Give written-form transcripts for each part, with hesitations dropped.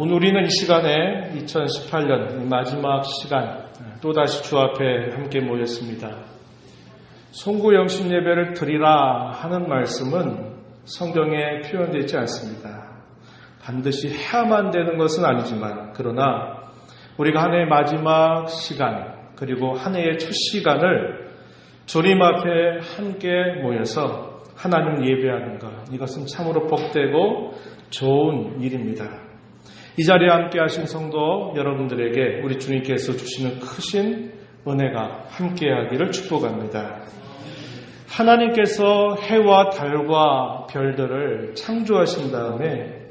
오늘 우리는 이 시간에 2018년 마지막 시간 또다시 주 앞에 함께 모였습니다. 송구영신 예배를 드리라 하는 말씀은 성경에 표현되어 있지 않습니다. 반드시 해야만 되는 것은 아니지만 그러나 우리가 한 해의 마지막 시간 그리고 한 해의 첫 시간을 주님 앞에 함께 모여서 하나님 예배하는 것, 이것은 참으로 복되고 좋은 일입니다. 이 자리에 함께 하신 성도 여러분들에게 우리 주님께서 주시는 크신 은혜가 함께하기를 축복합니다. 하나님께서 해와 달과 별들을 창조하신 다음에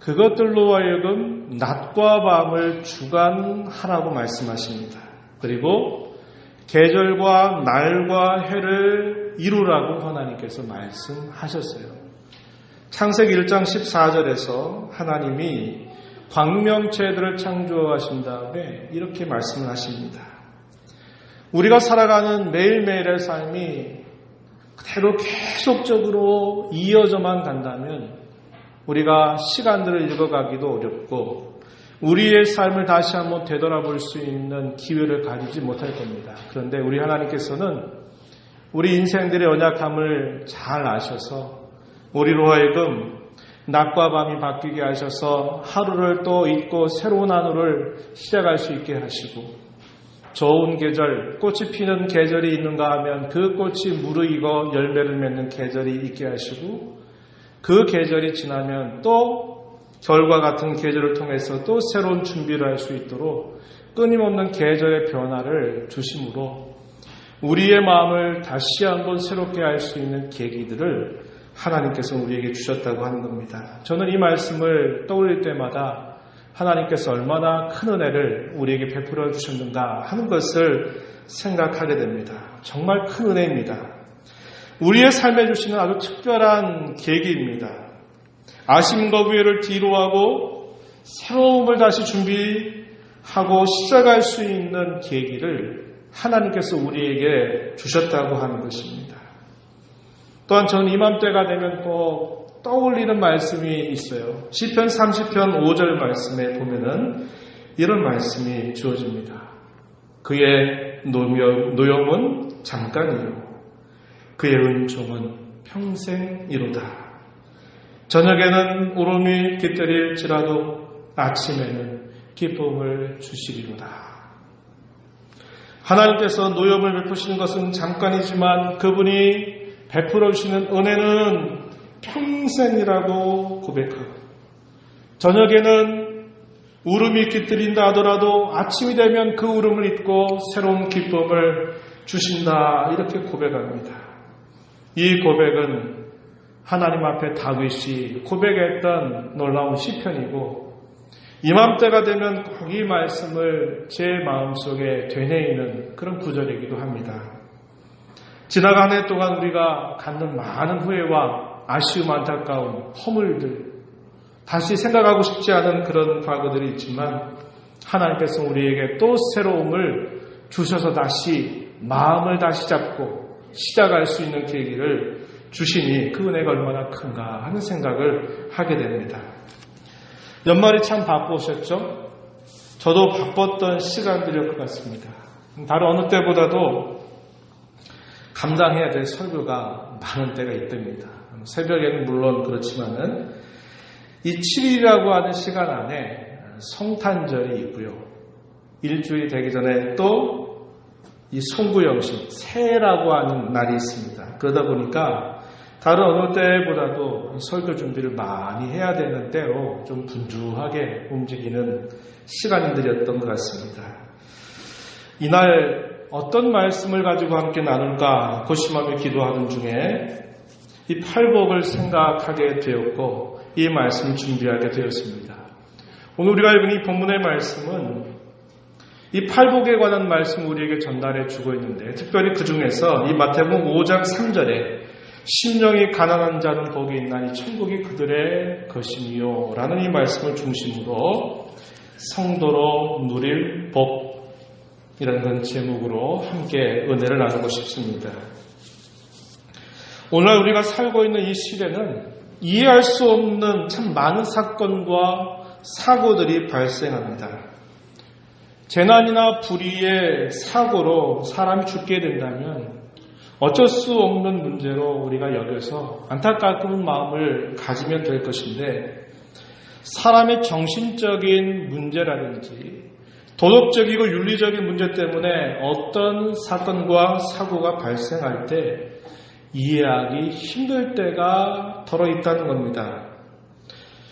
그것들로 하여금 낮과 밤을 주관하라고 말씀하십니다. 그리고 계절과 날과 해를 이루라고 하나님께서 말씀하셨어요. 창세기 1장 14절에서 하나님이 광명체들을 창조하신 다음에 이렇게 말씀을 하십니다. 우리가 살아가는 매일매일의 삶이 그대로 계속적으로 이어져만 간다면 우리가 시간들을 읽어가기도 어렵고 우리의 삶을 다시 한번 되돌아볼 수 있는 기회를 가지지 못할 겁니다. 그런데 우리 하나님께서는 우리 인생들의 연약함을 잘 아셔서 우리로 하여금 낮과 밤이 바뀌게 하셔서 하루를 또 잊고 새로운 하루를 시작할 수 있게 하시고 좋은 계절, 꽃이 피는 계절이 있는가 하면 그 꽃이 무르익어 열매를 맺는 계절이 있게 하시고 그 계절이 지나면 또 겨울과 같은 계절을 통해서 또 새로운 준비를 할 수 있도록 끊임없는 계절의 변화를 주심으로 우리의 마음을 다시 한번 새롭게 할 수 있는 계기들을 하나님께서 우리에게 주셨다고 하는 겁니다. 저는 이 말씀을 떠올릴 때마다 하나님께서 얼마나 큰 은혜를 우리에게 베풀어 주셨는가 하는 것을 생각하게 됩니다. 정말 큰 은혜입니다. 우리의 삶에 주시는 아주 특별한 계기입니다. 아심과 후회를 뒤로하고 새로움을 다시 준비하고 시작할 수 있는 계기를 하나님께서 우리에게 주셨다고 하는 것입니다. 또한 저는 이맘때가 되면 꼭 떠올리는 말씀이 있어요. 시편 30편 5절 말씀에 보면은 이런 말씀이 주어집니다. 그의 노염은 잠깐이요 그의 은총은 평생이로다. 저녁에는 울음이 깃들일지라도 아침에는 기쁨을 주시리로다. 하나님께서 노염을 베푸시는 것은 잠깐이지만 그분이 베풀어 주시는 은혜는 평생이라고 고백하고 저녁에는 울음이 깃들인다 하더라도 아침이 되면 그 울음을 잊고 새로운 기쁨을 주신다 이렇게 고백합니다. 이 고백은 하나님 앞에 다윗이 고백했던 놀라운 시편이고 이맘때가 되면 꼭 이 말씀을 제 마음속에 되뇌이는 그런 구절이기도 합니다. 지나간 해 동안 우리가 갖는 많은 후회와 아쉬움, 안타까움, 허물들, 다시 생각하고 싶지 않은 그런 과거들이 있지만 하나님께서 우리에게 또 새로움을 주셔서 다시 마음을 다시 잡고 시작할 수 있는 계기를 주시니 그 은혜가 얼마나 큰가 하는 생각을 하게 됩니다. 연말이 참 바쁘셨죠? 저도 바빴던 시간들일 것 같습니다. 다른 어느 때보다도 감당해야 될 설교가 많은 때가 있답니다. 새벽에는 물론 그렇지만은 이 7일이라고 하는 시간 안에 성탄절이 있고요. 일주일이 되기 전에 또 이 송구영신, 새해라고 하는 날이 있습니다. 그러다 보니까 다른 어느 때보다도 설교 준비를 많이 해야 되는 때로 좀 분주하게 움직이는 시간들이었던 것 같습니다. 이날 어떤 말씀을 가지고 함께 나눌까 고심하며 기도하는 중에 이 팔복을 생각하게 되었고 이 말씀을 준비하게 되었습니다. 오늘 우리가 읽은 이 본문의 말씀은 이 팔복에 관한 말씀을 우리에게 전달해 주고 있는데 특별히 그 중에서 이 마태복음 5장 3절에 심령이 가난한 자는 복이 있나니 천국이 그들의 것이니요 라는 이 말씀을 중심으로 성도로 누릴 복이라는 제목으로 함께 은혜를 나누고 싶습니다. 오늘 우리가 살고 있는 이 시대는 이해할 수 없는 참 많은 사건과 사고들이 발생합니다. 재난이나 불의의 사고로 사람이 죽게 된다면 어쩔 수 없는 문제로 우리가 여겨서 안타까운 마음을 가지면 될 것인데, 사람의 정신적인 문제라든지 도덕적이고 윤리적인 문제 때문에 어떤 사건과 사고가 발생할 때 이해하기 힘들 때가 덜어 있다는 겁니다.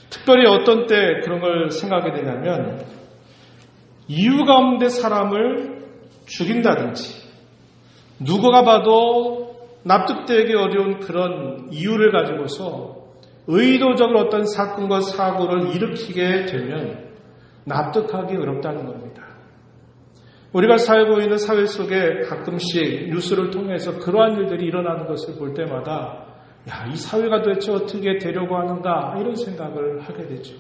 특별히 어떤 때 그런 걸 생각하게 되냐면, 이유 가운데 사람을 죽인다든지 누구가 봐도 납득되기 어려운 그런 이유를 가지고서 의도적으로 어떤 사건과 사고를 일으키게 되면 납득하기 어렵다는 겁니다. 우리가 살고 있는 사회 속에 가끔씩 뉴스를 통해서 그러한 일들이 일어나는 것을 볼 때마다 이 사회가 도대체 어떻게 되려고 하는가 이런 생각을 하게 되죠.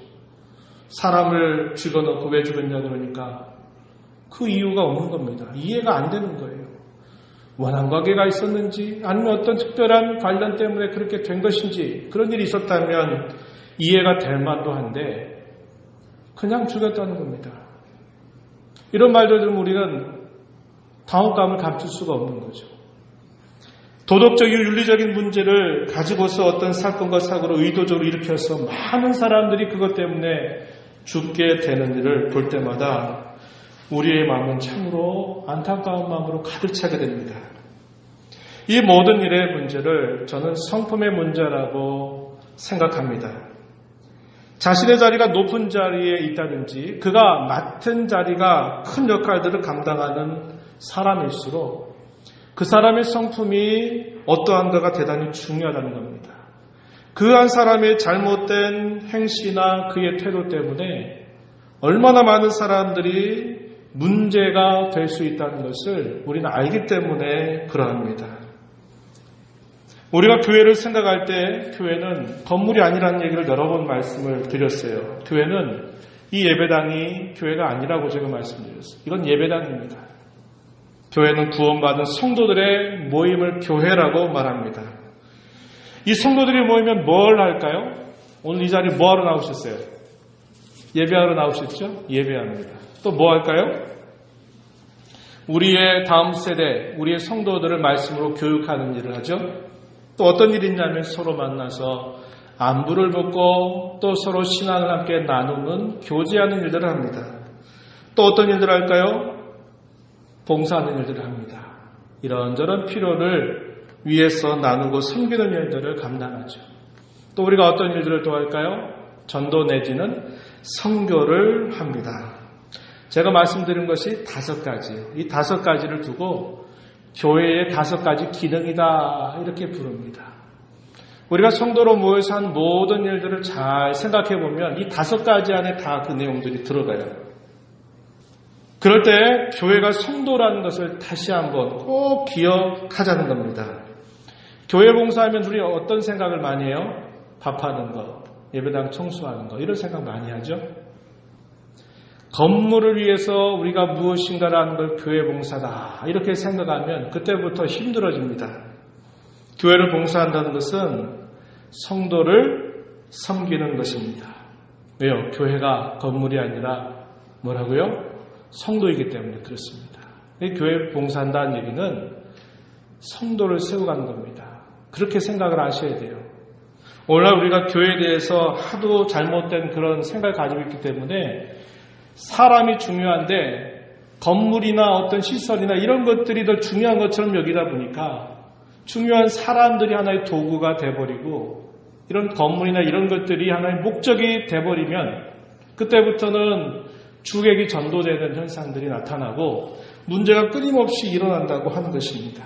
사람을 죽여놓고 왜 죽였냐 그러니까 그 이유가 없는 겁니다. 이해가 안 되는 거예요. 원한 관계가 있었는지 아니면 어떤 특별한 관련 때문에 그렇게 된 것인지, 그런 일이 있었다면 이해가 될 만도 한데 그냥 죽였다는 겁니다. 이런 말들 들으면 우리는 당혹감을 감출 수가 없는 거죠. 도덕적이고 윤리적인 문제를 가지고서 어떤 사건과 사고를 의도적으로 일으켜서 많은 사람들이 그것 때문에 죽게 되는 일을 볼 때마다 우리의 마음은 참으로 안타까운 마음으로 가득 차게 됩니다. 이 모든 일의 문제를 저는 성품의 문제라고 생각합니다. 자신의 자리가 높은 자리에 있다든지 그가 맡은 자리가 큰 역할들을 감당하는 사람일수록 그 사람의 성품이 어떠한가가 대단히 중요하다는 겁니다. 그 한 사람의 잘못된 행실이나 그의 태도 때문에 얼마나 많은 사람들이 문제가 될 수 있다는 것을 우리는 알기 때문에 그러합니다. 우리가 교회를 생각할 때 교회는 건물이 아니라는 얘기를 여러 번 말씀을 드렸어요. 교회는 이 예배당이 교회가 아니라고 제가 말씀드렸어요. 이건 예배당입니다. 교회는 구원받은 성도들의 모임을 교회라고 말합니다. 이 성도들이 모이면 뭘 할까요? 오늘 이 자리에 뭐 하러 나오셨어요? 예배하러 나오셨죠? 예배합니다. 또 뭐 할까요? 우리의 다음 세대, 우리의 성도들을 말씀으로 교육하는 일을 하죠. 또 어떤 일이 있냐면 서로 만나서 안부를 묻고 또 서로 신앙을 함께 나누는 교제하는 일들을 합니다. 또 어떤 일들을 할까요? 봉사하는 일들을 합니다. 이런저런 필요를 위해서 나누고 섬기는 일들을 감당하죠. 또 우리가 어떤 일들을 또 할까요? 전도 내지는 선교를 합니다. 제가 말씀드린 것이 5가지예요. 이 5가지를 두고 교회의 5가지 기능이다 이렇게 부릅니다. 우리가 성도로 모여서 한 모든 일들을 잘 생각해 보면 이 5가지 안에 다 그 내용들이 들어가요. 그럴 때 교회가 성도라는 것을 다시 한번 꼭 기억하자는 겁니다. 교회 봉사하면 우리 어떤 생각을 많이 해요? 밥하는 거, 예배당 청소하는 거 이런 생각 많이 하죠. 건물을 위해서 우리가 무엇인가를 하는 걸 교회 봉사다 이렇게 생각하면 그때부터 힘들어집니다. 교회를 봉사한다는 것은 성도를 섬기는 것입니다. 왜요? 교회가 건물이 아니라 뭐라고요? 성도이기 때문에 그렇습니다. 교회 봉사한다는 얘기는 성도를 세워가는 겁니다. 그렇게 생각을 하셔야 돼요. 오늘날 우리가 교회에 대해서 하도 잘못된 그런 생각을 가지고 있기 때문에 사람이 중요한데 건물이나 어떤 시설이나 이런 것들이 더 중요한 것처럼 여기다 보니까 중요한 사람들이 하나의 도구가 돼버리고 이런 건물이나 이런 것들이 하나의 목적이 돼버리면 그때부터는 주객이 전도되는 현상들이 나타나고 문제가 끊임없이 일어난다고 하는 것입니다.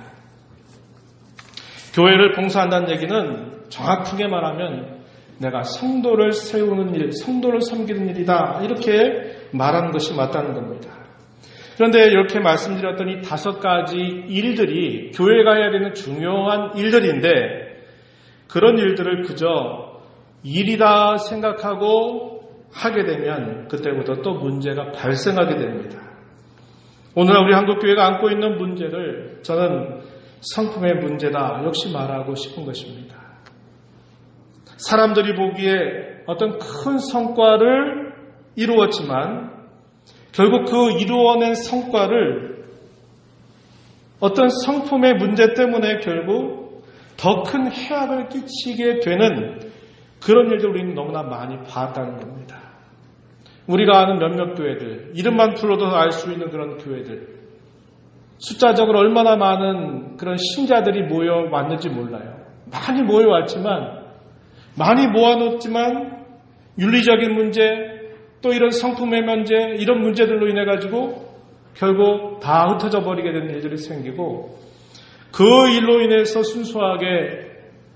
교회를 봉사한다는 얘기는 정확하게 말하면 내가 성도를 세우는 일, 성도를 섬기는 일이다 이렇게 말하는 것이 맞다는 겁니다. 그런데 이렇게 말씀드렸던 이 5가지 일들이 교회가 해야 되는 중요한 일들인데 그런 일들을 그저 일이다 생각하고 하게 되면 그때부터 또 문제가 발생하게 됩니다. 오늘 우리 한국교회가 안고 있는 문제를 저는 성품의 문제다 역시 말하고 싶은 것입니다. 사람들이 보기에 어떤 큰 성과를 이루었지만 결국 그 이루어낸 성과를 어떤 성품의 문제 때문에 결국 더 큰 해악을 끼치게 되는 그런 일들 우리는 너무나 많이 봤다는 겁니다. 우리가 아는 몇몇 교회들, 이름만 불러도 알 수 있는 그런 교회들, 숫자적으로 얼마나 많은 그런 신자들이 모여왔는지 몰라요. 많이 모여왔지만, 많이 모아놓지만 윤리적인 문제, 또 이런 성품의 문제, 이런 문제들로 인해 가지고 결국 다 흩어져 버리게 되는 일들이 생기고, 그 일로 인해서 순수하게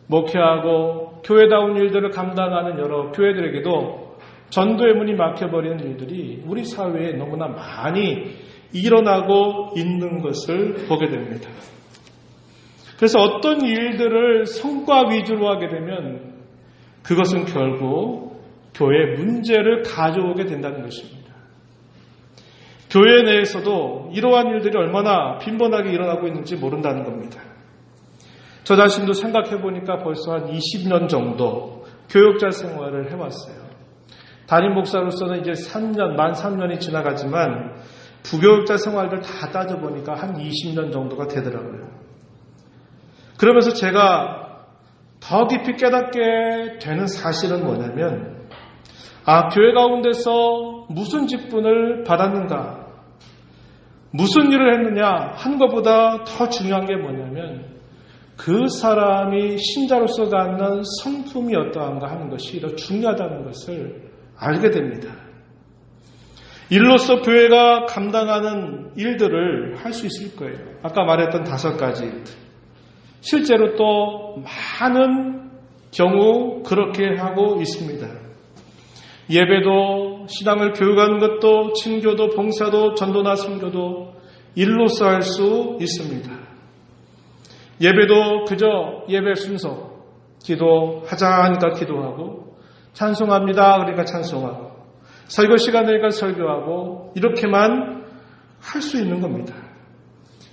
목회하고 교회다운 일들을 감당하는 여러 교회들에게도 전도의 문이 막혀버리는 일들이 우리 사회에 너무나 많이 일어나고 있는 것을 보게 됩니다. 그래서 어떤 일들을 성과 위주로 하게 되면 그것은 결국 교회의 문제를 가져오게 된다는 것입니다. 교회 내에서도 이러한 일들이 얼마나 빈번하게 일어나고 있는지 모른다는 겁니다. 저 자신도 생각해 보니까 벌써 한 20년 정도 교육자 생활을 해왔어요. 담임 목사로서는 이제 만 3년이 지나가지만 부교육자 생활들 다 따져보니까 한 20년 정도가 되더라고요. 그러면서 제가 더 깊이 깨닫게 되는 사실은 뭐냐면, 교회 가운데서 무슨 직분을 받았는가, 무슨 일을 했느냐 하는 것보다 더 중요한 게 뭐냐면 그 사람이 신자로서 갖는 성품이 어떠한가 하는 것이 더 중요하다는 것을 알게 됩니다. 일로서 교회가 감당하는 일들을 할 수 있을 거예요. 아까 말했던 5가지 일들. 실제로 또 많은 경우 그렇게 하고 있습니다. 예배도, 신앙을 교육하는 것도, 친교도, 봉사도, 전도나 선교도 일로서 할 수 있습니다. 예배도 그저 예배 순서, 기도하자 하니까 기도하고, 찬송합니다 그러니까 찬송하고, 설교 시간이니까 설교하고, 이렇게만 할 수 있는 겁니다.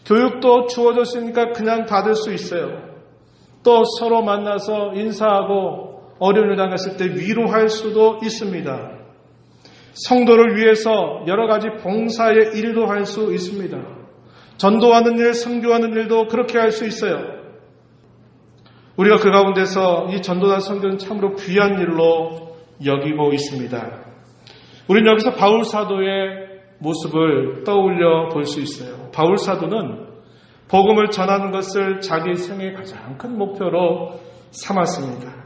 교육도 주어졌으니까 그냥 받을 수 있어요. 또 서로 만나서 인사하고 어려운 일 당했을 때 위로할 수도 있습니다. 성도를 위해서 여러 가지 봉사의 일도 할 수 있습니다. 전도하는 일, 선교하는 일도 그렇게 할 수 있어요. 우리가 그 가운데서 이 전도나 선교는 참으로 귀한 일로 여기고 있습니다. 우리는 여기서 바울 사도의 모습을 떠올려 볼 수 있어요. 바울 사도는 복음을 전하는 것을 자기 생애의 가장 큰 목표로 삼았습니다.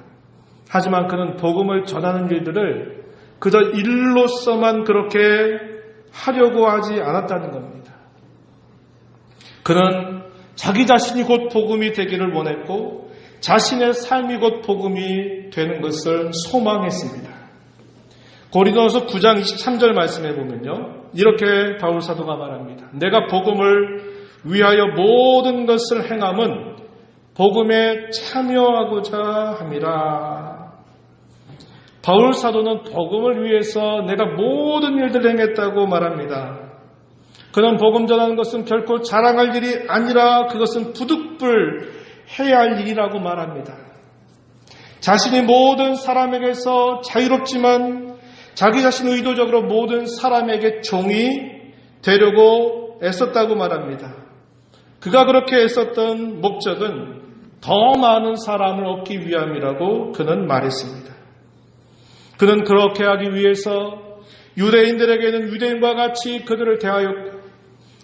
하지만 그는 복음을 전하는 일들을 그저 일로서만 그렇게 하려고 하지 않았다는 겁니다. 그는 자기 자신이 곧 복음이 되기를 원했고 자신의 삶이 곧 복음이 되는 것을 소망했습니다. 고린도서 9장 23절 말씀해 보면요, 이렇게 바울 사도가 말합니다. 내가 복음을 위하여 모든 것을 행함은 복음에 참여하고자 함이라. 바울 사도는 복음을 위해서 내가 모든 일들을 행했다고 말합니다. 그는 복음 전하는 것은 결코 자랑할 일이 아니라 그것은 부득불 해야 할 일이라고 말합니다. 자신이 모든 사람에게서 자유롭지만 자기 자신 의도적으로 모든 사람에게 종이 되려고 애썼다고 말합니다. 그가 그렇게 애썼던 목적은 더 많은 사람을 얻기 위함이라고 그는 말했습니다. 그는 그렇게 하기 위해서 유대인들에게는 유대인과 같이 그들을 대하였고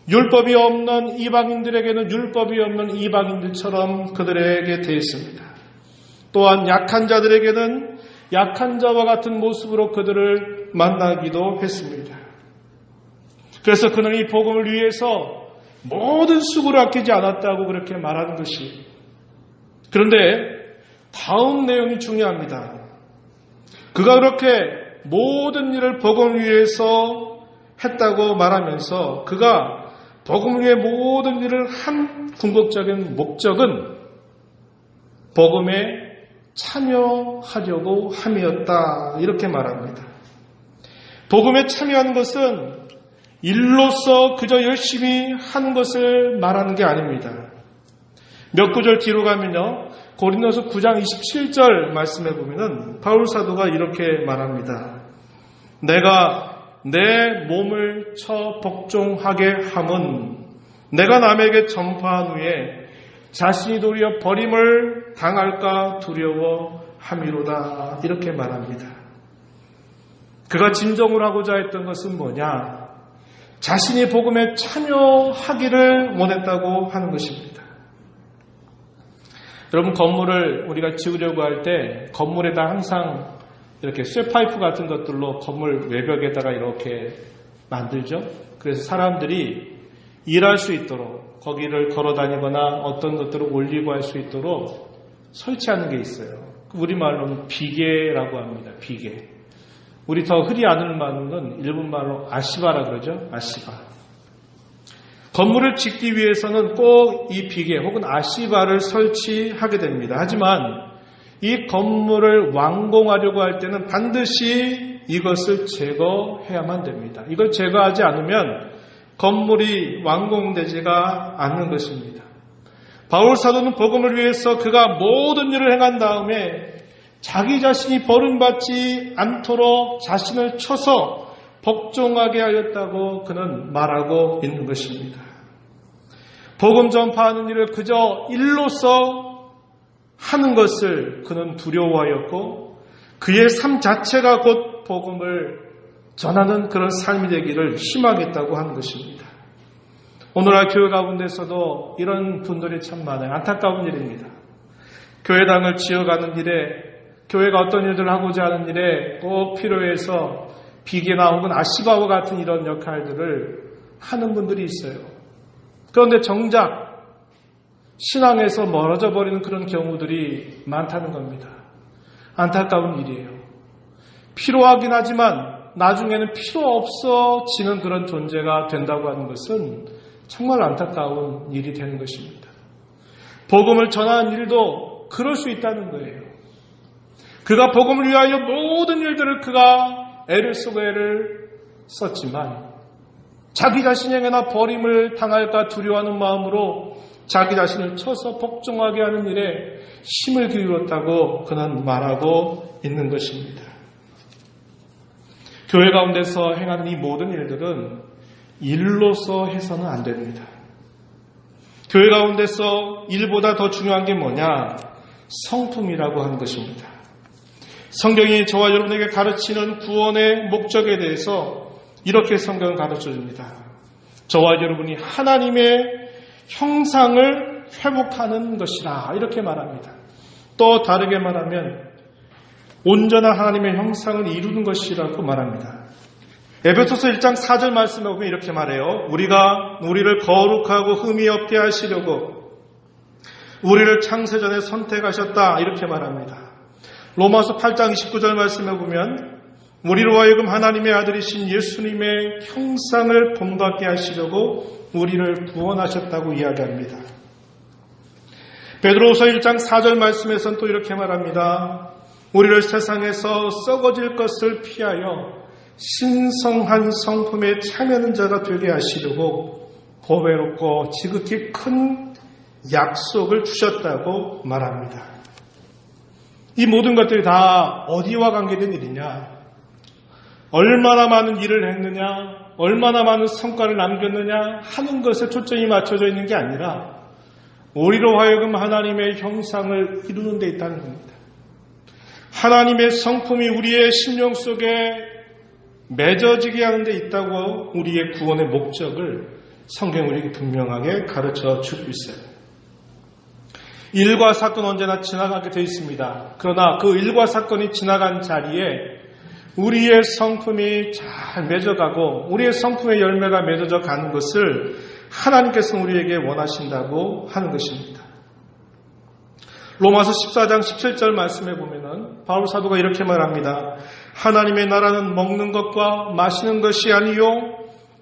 율법이 없는 이방인들에게는 율법이 없는 이방인들처럼 그들에게 대했습니다. 또한 약한 자들에게는 약한 자와 같은 모습으로 그들을 만나기도 했습니다. 그래서 그는 이 복음을 위해서 모든 수고를 아끼지 않았다고 그렇게 말하는 것이. 그런데 다음 내용이 중요합니다. 그가 그렇게 모든 일을 복음을 위해서 했다고 말하면서 그가 복음을 위해 모든 일을 한 궁극적인 목적은 복음에 참여하려고 함이었다, 이렇게 말합니다. 복음에 참여하는 것은 일로서 그저 열심히 하는 것을 말하는 게 아닙니다. 몇 구절 뒤로 가면요, 고린도서 9장 27절 말씀해 보면은 바울 사도가 이렇게 말합니다. 내가 내 몸을 쳐 복종하게 함은 내가 남에게 전파한 후에 자신이 도리어 버림을 당할까 두려워함이로다. 이렇게 말합니다. 그가 진정을 하고자 했던 것은 뭐냐? 자신이 복음에 참여하기를 원했다고 하는 것입니다. 여러분, 건물을 우리가 지으려고 할 때 건물에다 항상 이렇게 쇠파이프 같은 것들로 건물 외벽에다가 이렇게 만들죠. 그래서 사람들이 일할 수 있도록 거기를 걸어 다니거나 어떤 것들을 올리고 할 수 있도록 설치하는 게 있어요. 우리말로는 비계라고 합니다. 비계. 우리 더 흔히 아는 말로는 일본말로 아시바라 그러죠. 아시바. 건물을 짓기 위해서는 꼭 이 비계 혹은 아시바를 설치하게 됩니다. 하지만 이 건물을 완공하려고 할 때는 반드시 이것을 제거해야만 됩니다. 이걸 제거하지 않으면 건물이 완공되지가 않는 것입니다. 바울 사도는 복음을 위해서 그가 모든 일을 행한 다음에 자기 자신이 버림받지 않도록 자신을 쳐서 복종하게 하였다고 그는 말하고 있는 것입니다. 복음 전파하는 일을 그저 일로서 하는 것을 그는 두려워하였고 그의 삶 자체가 곧 복음을 전하는 그런 삶이 되기를 희망했다고 하는 것입니다. 오늘날 교회 가운데서도 이런 분들이 참 많아요. 안타까운 일입니다. 교회당을 지어가는 일에 교회가 어떤 일들을 하고자 하는 일에 꼭 필요해서 비계나 혹은 아시바와 같은 이런 역할들을 하는 분들이 있어요. 그런데 정작 신앙에서 멀어져 버리는 그런 경우들이 많다는 겁니다. 안타까운 일이에요. 필요하긴 하지만 나중에는 필요 없어지는 그런 존재가 된다고 하는 것은 정말 안타까운 일이 되는 것입니다. 복음을 전하는 일도 그럴 수 있다는 거예요. 그가 복음을 위하여 모든 일들을 그가 애를 쓰고 애를 썼지만 자기 자신에게나 버림을 당할까 두려워하는 마음으로 자기 자신을 쳐서 복종하게 하는 일에 힘을 기울였다고 그는 말하고 있는 것입니다. 교회 가운데서 행하는 이 모든 일들은 일로서 해서는 안 됩니다. 교회 가운데서 일보다 더 중요한 게 뭐냐? 성품이라고 하는 것입니다. 성경이 저와 여러분에게 가르치는 구원의 목적에 대해서 이렇게 성경을 가르쳐줍니다. 저와 여러분이 하나님의 형상을 회복하는 것이라 이렇게 말합니다. 또 다르게 말하면 온전한 하나님의 형상을 이루는 것이라고 말합니다. 에베소서 1장 4절 말씀에 보면 이렇게 말해요. 우리가 우리를 거룩하고 흠이 없게 하시려고 우리를 창세전에 선택하셨다 이렇게 말합니다. 로마서 8장 29절 말씀에 보면 우리로 하여금 하나님의 아들이신 예수님의 형상을 본받게 하시려고 우리를 구원하셨다고 이야기합니다. 베드로후서 1장 4절 말씀에서는 또 이렇게 말합니다. 우리를 세상에서 썩어질 것을 피하여 신성한 성품에 참여하는 자가 되게 하시려고 보배롭고 지극히 큰 약속을 주셨다고 말합니다. 이 모든 것들이 다 어디와 관계된 일이냐? 얼마나 많은 일을 했느냐? 얼마나 많은 성과를 남겼느냐? 하는 것에 초점이 맞춰져 있는 게 아니라 우리로 하여금 하나님의 형상을 이루는 데 있다는 겁니다. 하나님의 성품이 우리의 심령 속에 맺어지게 하는 데 있다고 우리의 구원의 목적을 성경 우리에게 분명하게 가르쳐 주고 있어요. 일과 사건 언제나 지나가게 되어 있습니다. 그러나 그 일과 사건이 지나간 자리에 우리의 성품이 잘 맺어가고 우리의 성품의 열매가 맺어져 가는 것을 하나님께서 우리에게 원하신다고 하는 것입니다. 로마서 14장 17절 말씀에 보면은 바울 사도가 이렇게 말합니다. 하나님의 나라는 먹는 것과 마시는 것이 아니요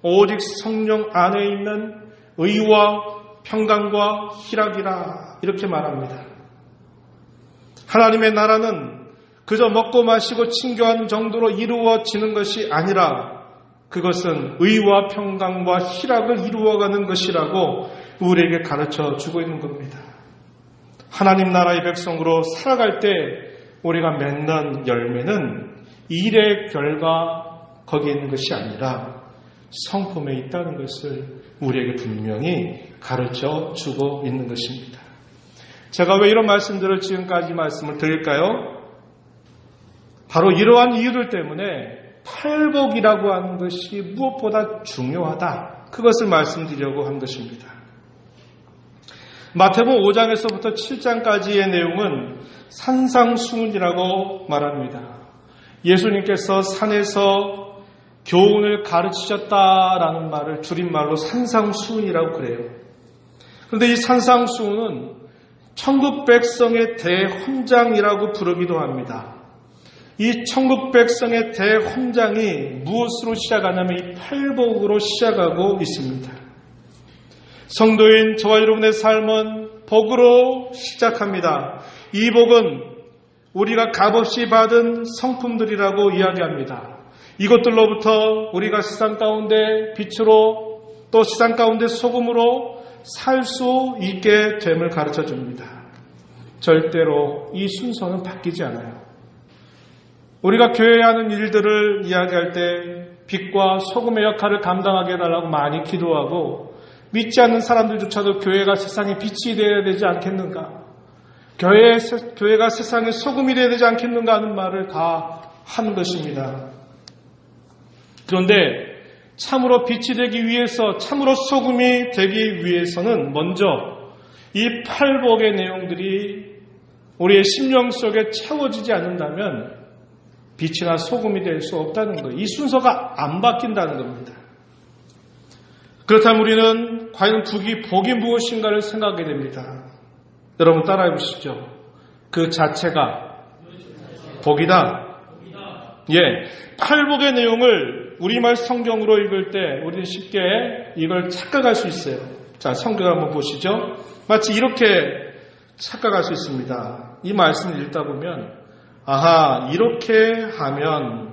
오직 성령 안에 있는 의와 평강과 희락이라 이렇게 말합니다. 하나님의 나라는 그저 먹고 마시고 친교하는 정도로 이루어지는 것이 아니라 그것은 의와 평강과 희락을 이루어가는 것이라고 우리에게 가르쳐 주고 있는 겁니다. 하나님 나라의 백성으로 살아갈 때 우리가 맺는 열매는 일의 결과 거기에 있는 것이 아니라 성품에 있다는 것을 우리에게 분명히 가르쳐 주고 있는 것입니다. 제가 왜 이런 말씀들을 지금까지 말씀을 드릴까요? 바로 이러한 이유들 때문에 팔복이라고 하는 것이 무엇보다 중요하다. 그것을 말씀드리려고 한 것입니다. 마태복음 5장에서부터 7장까지의 내용은 산상수훈이라고 말합니다. 예수님께서 산에서 교훈을 가르치셨다라는 말을 줄임말로 산상수훈이라고 그래요. 그런데 이 산상수훈은 천국 백성의 대헌장이라고 부르기도 합니다. 이 천국 백성의 대헌장이 무엇으로 시작하냐면 이 팔복으로 시작하고 있습니다. 성도인 저와 여러분의 삶은 복으로 시작합니다. 이 복은 우리가 값없이 받은 성품들이라고 이야기합니다. 이것들로부터 우리가 세상 가운데 빛으로 또 세상 가운데 소금으로 살 수 있게 됨을 가르쳐 줍니다. 절대로 이 순서는 바뀌지 않아요. 우리가 교회에 하는 일들을 이야기할 때 빛과 소금의 역할을 감당하게 해달라고 많이 기도하고 믿지 않는 사람들조차도 교회가 세상의 빛이 되어야 되지 않겠는가? 교회가 세상의 소금이 되어야 되지 않겠는가 하는 말을 다 하는 것입니다. 그런데 참으로 빛이 되기 위해서, 참으로 소금이 되기 위해서는 먼저 이 팔복의 내용들이 우리의 심령 속에 채워지지 않는다면 빛이나 소금이 될 수 없다는 거예요. 이 순서가 안 바뀐다는 겁니다. 그렇다면 우리는 과연 복이 무엇인가를 생각하게 됩니다. 여러분 따라해 보시죠. 그 자체가 복이다. 예, 팔복의 내용을 우리말 성경으로 읽을 때 우리는 쉽게 이걸 착각할 수 있어요. 자, 성경 한번 보시죠. 마치 이렇게 착각할 수 있습니다. 이 말씀을 읽다 보면 아하, 이렇게 하면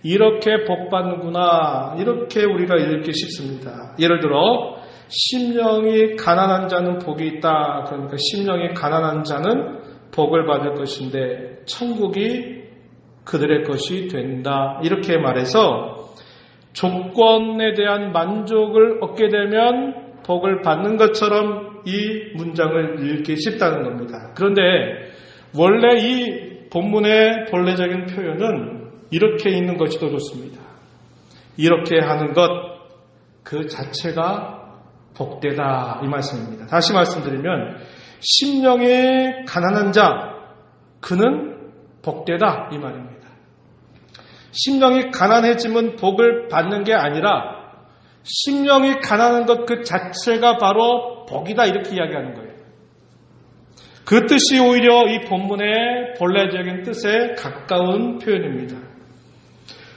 이렇게 복 받는구나, 이렇게 우리가 읽기 쉽습니다. 예를 들어 심령이 가난한 자는 복이 있다. 그러니까 심령이 가난한 자는 복을 받을 것인데 천국이 그들의 것이 된다. 이렇게 말해서 조건에 대한 만족을 얻게 되면 복을 받는 것처럼 이 문장을 읽기 쉽다는 겁니다. 그런데 원래 이 본문의 본래적인 표현은 이렇게 있는 것이 더 좋습니다. 이렇게 하는 것 그 자체가 복되다 이 말씀입니다. 다시 말씀드리면 심령이 가난한 자 그는 복되다 이 말입니다. 심령이 가난해지면 복을 받는 게 아니라 심령이 가난한 것 그 자체가 바로 복이다 이렇게 이야기하는 거예요. 그 뜻이 오히려 이 본문의 본래적인 뜻에 가까운 표현입니다.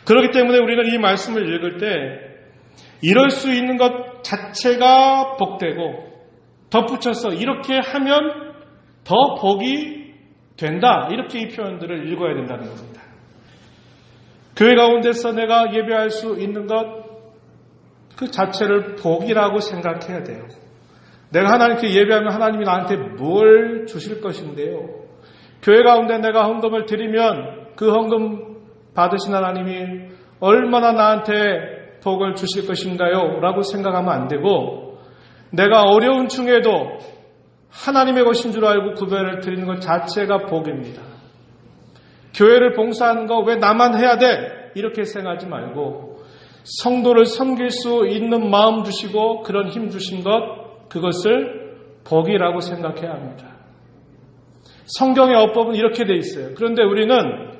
그렇기 때문에 우리는 이 말씀을 읽을 때 이럴 수 있는 것 자체가 복되고 덧붙여서 이렇게 하면 더 복이 된다 이렇게 이 표현들을 읽어야 된다는 겁니다. 교회 가운데서 내가 예배할 수 있는 것 그 자체를 복이라고 생각해야 돼요. 내가 하나님께 예배하면 하나님이 나한테 뭘 주실 것인데요. 교회 가운데 내가 헌금을 드리면 그 헌금 받으신 하나님이 얼마나 나한테 복을 주실 것인가요? 라고 생각하면 안 되고 내가 어려운 중에도 하나님의 것인 줄 알고 구별을 드리는 것 자체가 복입니다. 교회를 봉사하는 거 왜 나만 해야 돼? 이렇게 생각하지 말고 성도를 섬길 수 있는 마음 주시고 그런 힘 주신 것 그것을 복이라고 생각해야 합니다. 성경의 어법은 이렇게 돼 있어요. 그런데 우리는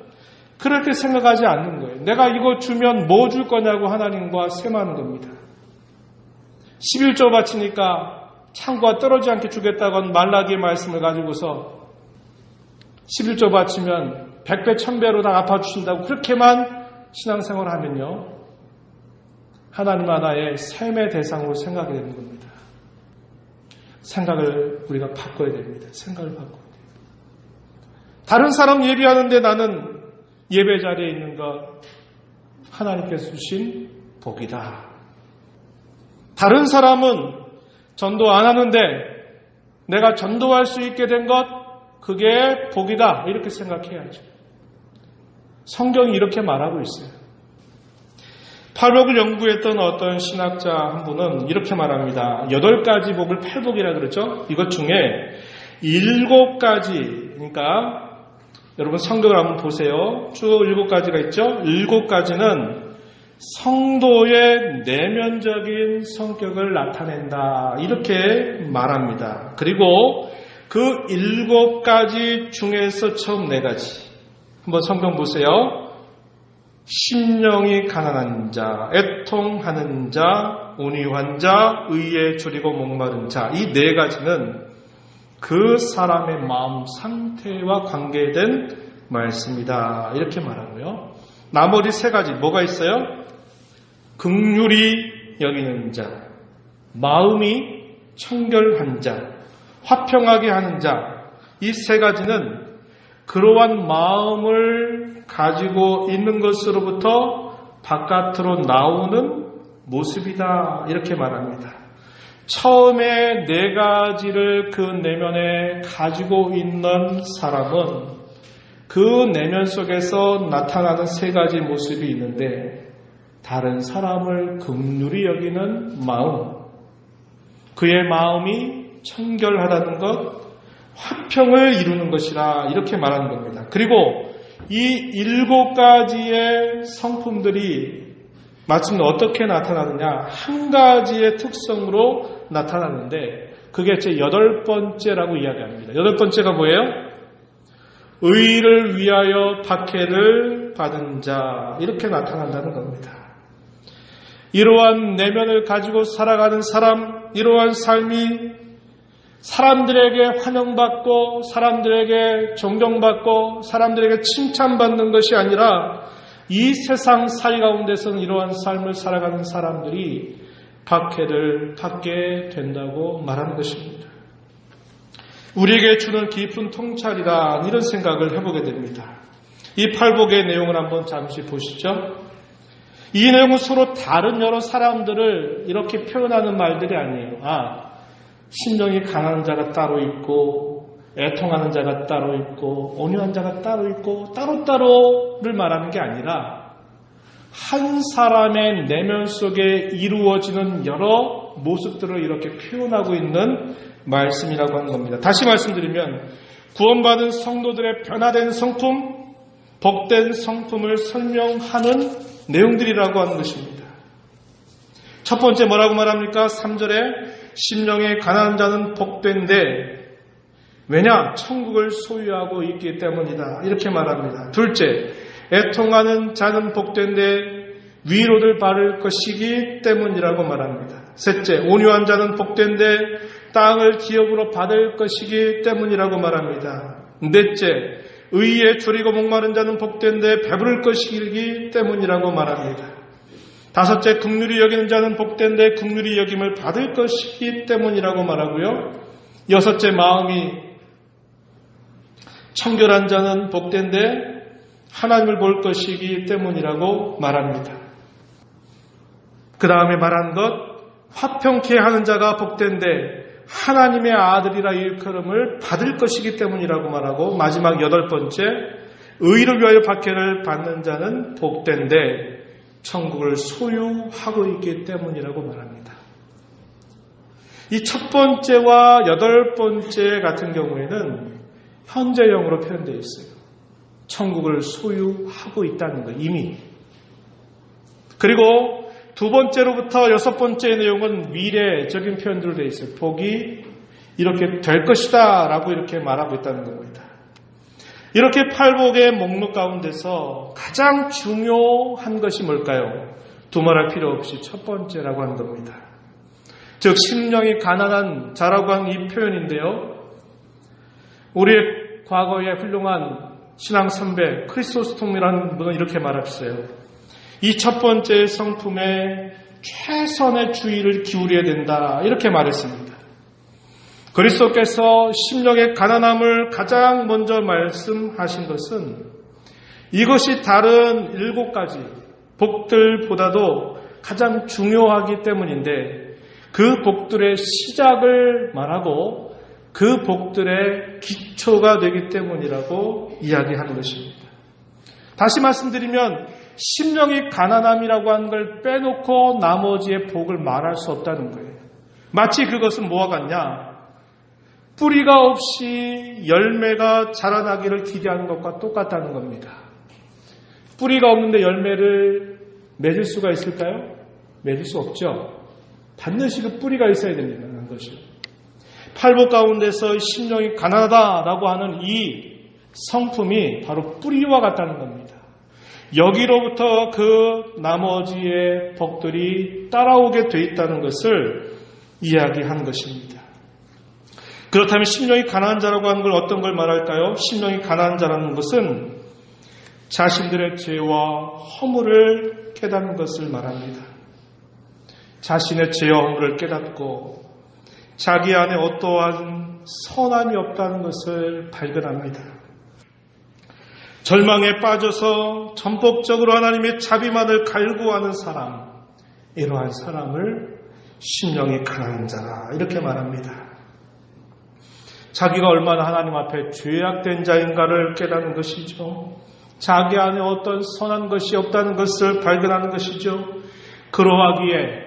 그렇게 생각하지 않는 거예요. 내가 이거 주면 뭐 줄 거냐고 하나님과 셈하는 겁니다. 11조 바치니까 창고가 떨어지지 않게 주겠다고 말라기의 말씀을 가지고서 11조 바치면 100배 1000배로 다 갚아주신다고 그렇게만 신앙생활을 하면요. 하나님 하나의 셈의 대상으로 생각이 되는 겁니다. 생각을 우리가 바꿔야 됩니다. 생각을 바꿔야 돼요. 다른 사람 예배하는데 나는 예배 자리에 있는 것 하나님께서 주신 복이다. 다른 사람은 전도 안 하는데 내가 전도할 수 있게 된 것 그게 복이다. 이렇게 생각해야죠. 성경이 이렇게 말하고 있어요. 팔복을 연구했던 어떤 신학자 한 분은 이렇게 말합니다. 8가지 복을 팔복이라 그러죠. 이것 중에 7가지, 그러니까 여러분 성경을 한번 보세요. 쭉 7가지가 있죠. 7가지는 성도의 내면적인 성격을 나타낸다, 이렇게 말합니다. 그리고 그 7가지 중에서 처음 4가지, 한번 성경 보세요. 심령이 가난한 자, 애통하는 자, 온유한 자, 의에 줄이고 목마른 자, 이 4가지는 그 사람의 마음 상태와 관계된 말씀이다, 이렇게 말하고요. 나머지 3가지 뭐가 있어요? 긍휼히 여기는 자, 마음이 청결한 자, 화평하게 하는 자, 이 3가지는 그러한 마음을 가지고 있는 것으로부터 바깥으로 나오는 모습이다, 이렇게 말합니다. 처음에 4가지를 그 내면에 가지고 있는 사람은 그 내면 속에서 나타나는 3가지 모습이 있는데, 다른 사람을 긍휼히 여기는 마음, 그의 마음이 청결하다는 것, 화평을 이루는 것이라, 이렇게 말하는 겁니다. 그리고 이 7가지의 성품들이 마침 어떻게 나타나느냐, 한 가지의 특성으로 나타나는데, 그게 제 8번째라고 이야기합니다. 8번째가 뭐예요? 의를 위하여 박해를 받은 자, 이렇게 나타난다는 겁니다. 이러한 내면을 가지고 살아가는 사람, 이러한 삶이 사람들에게 환영받고 사람들에게 존경받고 사람들에게 칭찬받는 것이 아니라, 이 세상 사이 가운데서는 이러한 삶을 살아가는 사람들이 박해를 받게 된다고 말하는 것입니다. 우리에게 주는 깊은 통찰이다, 이런 생각을 해보게 됩니다. 이 팔복의 내용을 한번 잠시 보시죠. 이 내용은 서로 다른 여러 사람들을 이렇게 표현하는 말들이 아니에요. 심령이 강한 자가 따로 있고, 애통하는 자가 따로 있고, 온유한 자가 따로 있고, 따로따로를 말하는 게 아니라 한 사람의 내면 속에 이루어지는 여러 모습들을 이렇게 표현하고 있는 말씀이라고 하는 겁니다. 다시 말씀드리면, 구원받은 성도들의 변화된 성품, 복된 성품을 설명하는 내용들이라고 하는 것입니다. 첫 번째 뭐라고 말합니까? 3절에 심령에 가난한 자는 복된데, 왜냐? 천국을 소유하고 있기 때문이다, 이렇게 말합니다. 둘째, 애통하는 자는 복된데 위로를 받을 것이기 때문이라고 말합니다. 셋째, 온유한 자는 복된데 땅을 기업으로 받을 것이기 때문이라고 말합니다. 넷째, 의에 줄이고 목마른 자는 복된데 배부를 것이기 때문이라고 말합니다. 다섯째, 긍휼히 여기는 자는 복된데 긍휼히 여김을 받을 것이기 때문이라고 말하고요. 여섯째, 마음이 청결한 자는 복된데 하나님을 볼 것이기 때문이라고 말합니다. 그 다음에 말한 것, 화평케 하는 자가 복된데 하나님의 아들이라 일컬음을 받을 것이기 때문이라고 말하고, 마지막 8번째, 의를 위하여 박해를 받는 자는 복된데 천국을 소유하고 있기 때문이라고 말합니다. 이 첫 번째와 8번째 같은 경우에는 현재형으로 표현되어 있어요. 천국을 소유하고 있다는 거, 이미. 그리고 두 번째로부터 6번째 내용은 미래적인 표현들로 되어 있어요. 복이 이렇게 될 것이다 라고 이렇게 말하고 있다는 겁니다. 이렇게 팔복의 목록 가운데서 가장 중요한 것이 뭘까요? 두말할 필요 없이 첫 번째라고 하는 겁니다. 즉 심령이 가난한 자라고 하는 이 표현인데요. 우리의 과거에 훌륭한 신앙 선배 크리소스톰이라는 분은 이렇게 말했어요. 이 첫 번째 성품에 최선의 주의를 기울여야 된다, 이렇게 말했습니다. 그리스도께서 심령의 가난함을 가장 먼저 말씀하신 것은 이것이 다른 7가지 복들보다도 가장 중요하기 때문인데, 그 복들의 시작을 말하고 그 복들의 기초가 되기 때문이라고 이야기하는 것입니다. 다시 말씀드리면 심령이 가난함이라고 하는 걸 빼놓고 나머지의 복을 말할 수 없다는 거예요. 마치 그것은 뭐와 같냐? 뿌리가 없이 열매가 자라나기를 기대하는 것과 똑같다는 겁니다. 뿌리가 없는데 열매를 맺을 수가 있을까요? 맺을 수 없죠. 반드시 그 뿌리가 있어야 됩니다. 것이요. 팔복 가운데서 심령이 가난하다라고 하는 이 성품이 바로 뿌리와 같다는 겁니다. 여기로부터 그 나머지의 복들이 따라오게 돼 있다는 것을 이야기한 것입니다. 그렇다면 심령이 가난한 자라고 하는 걸 어떤 걸 말할까요? 심령이 가난한 자라는 것은 자신들의 죄와 허물을 깨닫는 것을 말합니다. 자신의 죄와 허물을 깨닫고 자기 안에 어떠한 선함이 없다는 것을 발견합니다. 절망에 빠져서 전폭적으로 하나님의 자비만을 갈구하는 사람, 이러한 사람을 심령이 가난한 자라 이렇게 말합니다. 자기가 얼마나 하나님 앞에 죄악된 자인가를 깨닫는 것이죠. 자기 안에 어떤 선한 것이 없다는 것을 발견하는 것이죠. 그러하기에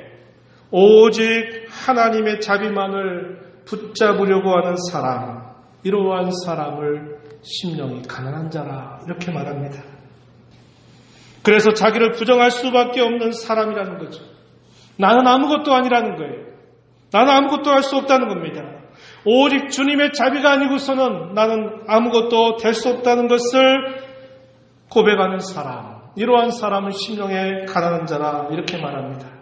오직 하나님의 자비만을 붙잡으려고 하는 사람, 이러한 사람을 심령이 가난한 자라 이렇게 말합니다. 그래서 자기를 부정할 수밖에 없는 사람이라는 거죠. 나는 아무것도 아니라는 거예요. 나는 아무것도 할 수 없다는 겁니다. 오직 주님의 자비가 아니고서는 나는 아무것도 될 수 없다는 것을 고백하는 사람, 이러한 사람은 심령에 가난한 자라 이렇게 말합니다.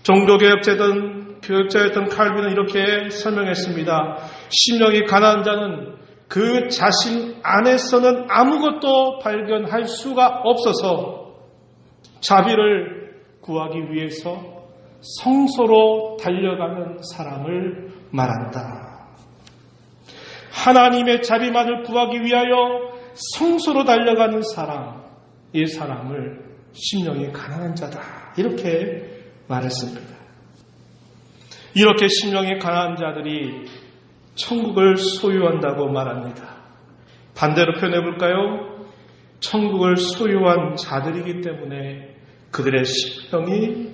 종교개혁자든 교역자였던 칼빈은 이렇게 설명했습니다. 심령이 가난한 자는 그 자신 안에서는 아무것도 발견할 수가 없어서 자비를 구하기 위해서 성소로 달려가는 사람을 말한다. 하나님의 자비만을 구하기 위하여 성소로 달려가는 사람, 이 사람을 심령이 가난한 자다 이렇게 말했습니다. 이렇게 심령이 가난한 자들이 천국을 소유한다고 말합니다. 반대로 표현해 볼까요? 천국을 소유한 자들이기 때문에 그들의 심령이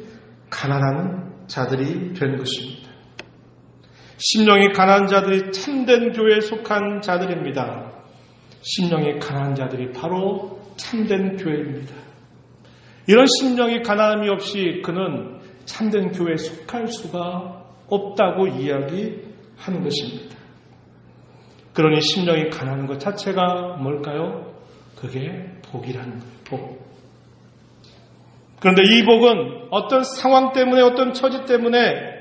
가난한 자들이 된 것입니다. 심령이 가난한 자들이 참된 교회에 속한 자들입니다. 심령이 가난한 자들이 바로 참된 교회입니다. 이런 심령이 가난함이 없이 그는 참된 교회에 속할 수가 없다고 이야기하는 것입니다. 그러니 심령이 가난한 것 자체가 뭘까요? 그게 복이라는 거예요. 복. 그런데 이 복은 어떤 상황 때문에 어떤 처지 때문에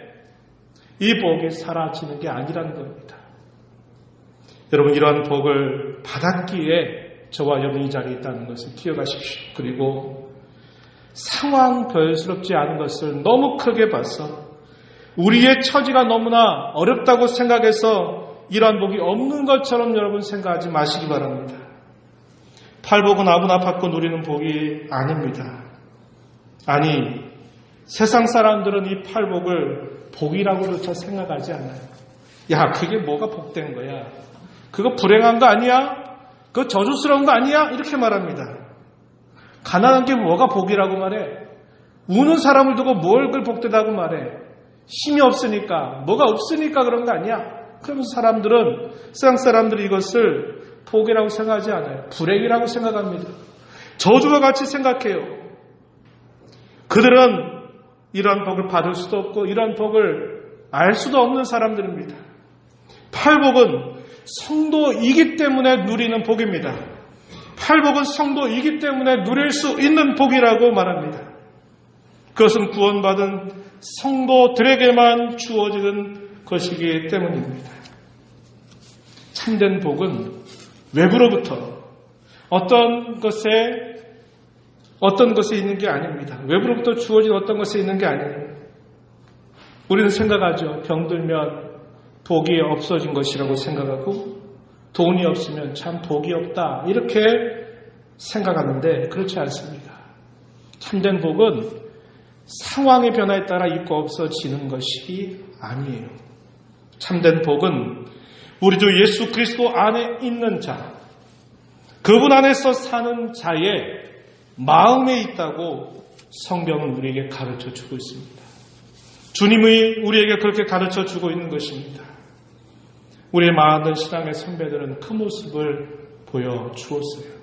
이 복이 사라지는 게 아니라는 겁니다. 여러분 이러한 복을 받았기에 저와 여러분이 이 자리에 있다는 것을 기억하십시오. 그리고 상황 별스럽지 않은 것을 너무 크게 봐서 우리의 처지가 너무나 어렵다고 생각해서 이러한 복이 없는 것처럼 여러분 생각하지 마시기 바랍니다. 팔복은 아무나 받고 누리는 복이 아닙니다. 아니, 세상 사람들은 이 팔복을 복이라고조차 생각하지 않아요. 야, 그게 뭐가 복된 거야? 그거 불행한 거 아니야? 그거 저주스러운 거 아니야? 이렇게 말합니다. 가난한 게 뭐가 복이라고 말해? 우는 사람을 두고 뭘 그걸 복되다고 말해? 힘이 없으니까, 뭐가 없으니까 그런 거 아니야? 그러면서 사람들은, 세상 사람들이 이것을 복이라고 생각하지 않아요. 불행이라고 생각합니다. 저주와 같이 생각해요. 그들은 이러한 복을 받을 수도 없고 이러한 복을 알 수도 없는 사람들입니다. 팔복은 성도이기 때문에 누리는 복입니다. 팔복은 성도이기 때문에 누릴 수 있는 복이라고 말합니다. 그것은 구원받은 성도들에게만 주어지는 것이기 때문입니다. 참된 복은 외부로부터 어떤 것에 있는 게 아닙니다. 외부로부터 주어진 어떤 것에 있는 게 아니에요. 우리는 생각하죠. 병들면 복이 없어진 것이라고 생각하고 돈이 없으면 참 복이 없다 이렇게 생각하는데 그렇지 않습니다. 참된 복은 상황의 변화에 따라 있고 없어지는 것이 아니에요. 참된 복은 우리 주 예수 그리스도 안에 있는 자, 그분 안에서 사는 자의 마음에 있다고 성경은 우리에게 가르쳐 주고 있습니다. 주님이 우리에게 그렇게 가르쳐 주고 있는 것입니다. 우리의 많은 신앙의 선배들은 그 모습을 보여주었어요.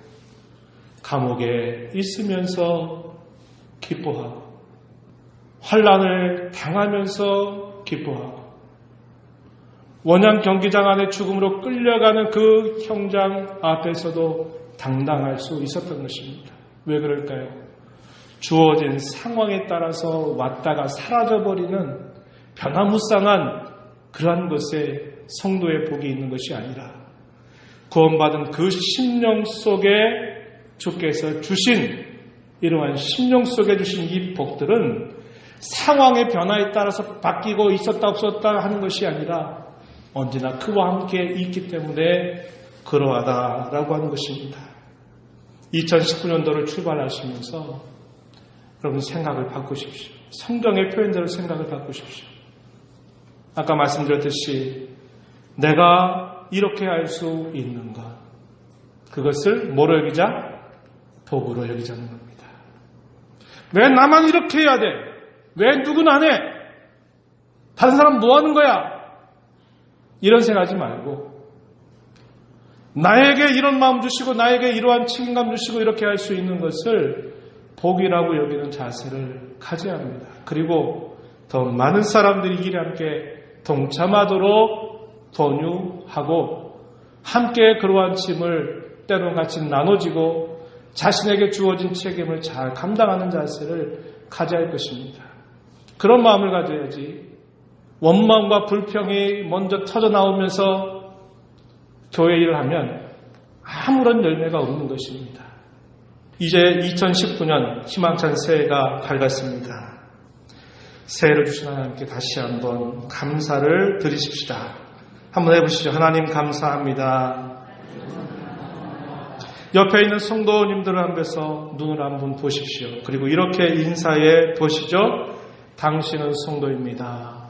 감옥에 있으면서 기뻐하고 환난을 당하면서 기뻐하고 원양 경기장 안에 죽음으로 끌려가는 그 형장 앞에서도 당당할 수 있었던 것입니다. 왜 그럴까요? 주어진 상황에 따라서 왔다가 사라져버리는 변화무쌍한 그러한 것에 성도의 복이 있는 것이 아니라 구원받은 그 심령 속에 주께서 주신 이러한 심령 속에 주신 이 복들은 상황의 변화에 따라서 바뀌고 있었다 없었다 하는 것이 아니라 언제나 그와 함께 있기 때문에 그러하다라고 하는 것입니다. 2019년도를 출발하시면서 여러분 생각을 바꾸십시오. 성경의 표현대로 생각을 바꾸십시오. 아까 말씀드렸듯이 내가 이렇게 할 수 있는가? 그것을 뭐로 여기자? 복으로 여기자는 겁니다. 왜 나만 이렇게 해야 돼? 왜 누구는 안 해? 다른 사람 뭐 하는 거야? 이런 생각하지 말고 나에게 이런 마음 주시고 나에게 이러한 책임감 주시고 이렇게 할 수 있는 것을 복이라고 여기는 자세를 가져야 합니다. 그리고 더 많은 사람들이 이 길에 함께 동참하도록 권유하고 함께 그러한 짐을 때론 같이 나눠지고 자신에게 주어진 책임을 잘 감당하는 자세를 가져야 할 것입니다. 그런 마음을 가져야지 원망과 불평이 먼저 터져 나오면서 교회 일을 하면 아무런 열매가 없는 것입니다. 이제 2019년 희망찬 새해가 밝았습니다. 새해를 주신 하나님께 다시 한번 감사를 드리십시다. 한번 해보시죠. 하나님 감사합니다. 옆에 있는 성도님들을 한번서 눈을 한번 보십시오. 그리고 이렇게 인사해 보시죠. 당신은 성도입니다.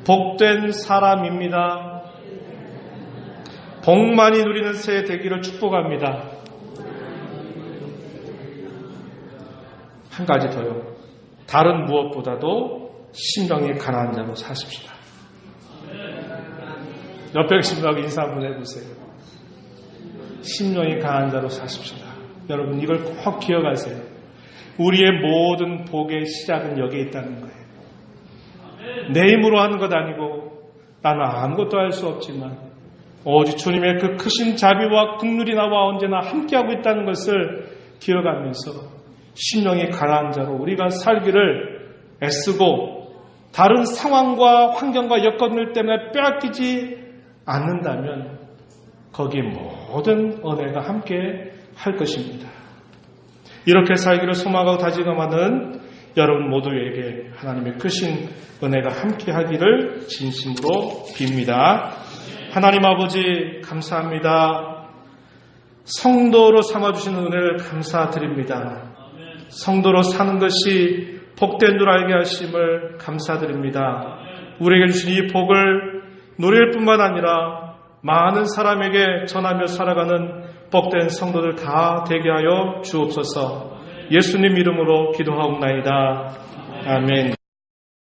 복된 사람입니다. 복 많이 누리는 새해 되기를 축복합니다. 한 가지 더요. 다른 무엇보다도 심령이 가난한 자로 사십시다. 옆에 계신 분하고 인사 한번 해보세요. 심령이 가난한 자로 사십시다. 여러분 이걸 꼭 기억하세요. 우리의 모든 복의 시작은 여기에 있다는 거예요. 내 힘으로 하는 것 아니고 나는 아무것도 할 수 없지만 오직 주님의 그 크신 자비와 긍휼이 나와 언제나 함께하고 있다는 것을 기억하면서 심령이 가난한 자로 우리가 살기를 애쓰고 다른 상황과 환경과 여건들 때문에 빼앗기지 않는다면 거기에 모든 은혜가 함께 할 것입니다. 이렇게 살기를 소망하고 다짐하는 여러분 모두에게 하나님의 크신 은혜가 함께 하기를 진심으로 빕니다. 하나님 아버지 감사합니다. 성도로 삼아주시는 은혜를 감사드립니다. 성도로 사는 것이 복된 줄 알게 하심을 감사드립니다. 우리에게 주신 이 복을 누릴 뿐만 아니라 많은 사람에게 전하며 살아가는 복된 성도들 다 되게 하여 주옵소서. 예수님 이름으로 기도하옵나이다. 아멘.